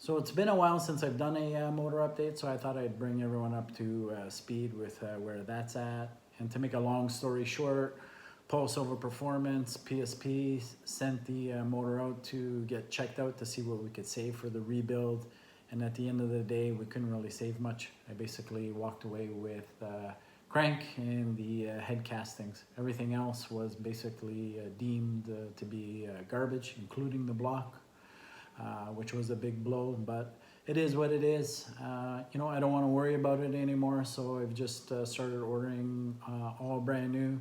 So it's been a while since I've done a motor update, so I thought I'd bring everyone up to speed with where that's at. And to make a long story short, PaulSilvaPerformance, PSP, sent the motor out to get checked out to see what we could save for the rebuild. And at the end of the day, we couldn't really save much. I basically walked away with crank and the head castings. Everything else was basically deemed to be garbage, including the block. Which was a big blow, but it is what it is. You know, I don't want to worry about it anymore, so I've just started ordering all brand new.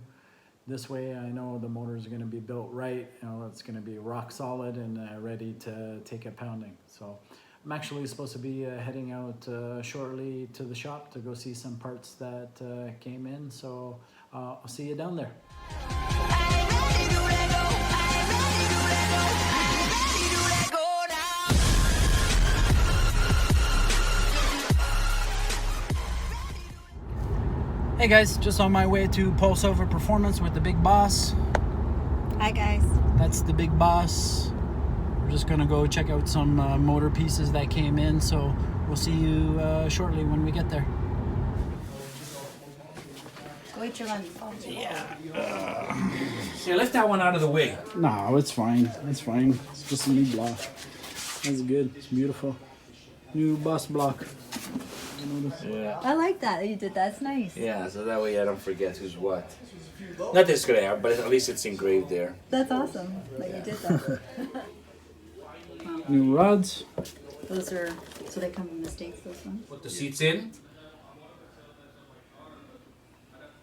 This way I know the motor is going to be built right. You know, it's going to be rock solid and ready to take a pounding. So I'm actually supposed to be heading out shortly to the shop to go see some parts that came in, so I'll see you down there. Hey guys, just on my way to PaulSilvaPerformance with the big boss. Hi guys. That's the big boss. We're just gonna go check out some motor pieces that came in, so we'll see you shortly when we get there. Yeah. Yeah, lift that one out of the way. No, it's fine. It's fine. It's just a new block. That's good. It's beautiful. New bus block. Yeah. I like that you did that. It's nice. Yeah, so that way I don't forget who's what. Not this gonna happen, but at least it's engraved there. That's awesome that you did that. New rods. Those are, so they come in the States, those ones? Put the seats in.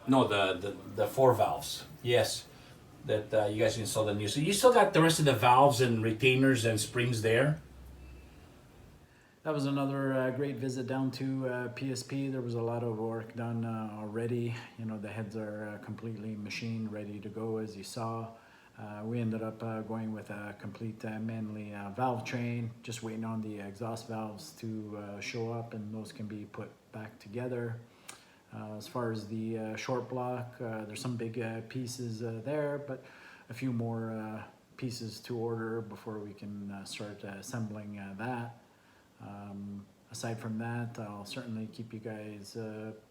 No, the four valves. Yes, that you guys installed the new. So you still got the rest of the valves and retainers and springs there. That was another great visit down to PSP. There was a lot of work done already. You know, the heads are completely machined, ready to go, as you saw. We ended up going with a complete Manley valve train, just waiting on the exhaust valves to show up, and those can be put back together. As far as the short block, there's some big pieces there, but a few more pieces to order before we can start assembling that. Aside from that, I'll certainly keep you guys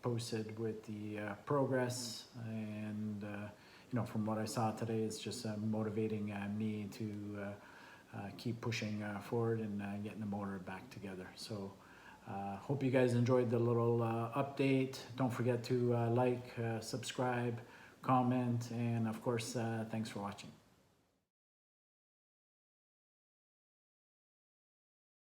posted with the progress, and you know, from what I saw today, it's just motivating me to keep pushing forward and getting the motor back together. So hope you guys enjoyed the little update. Don't forget to like, subscribe, comment, and of course, thanks for watching.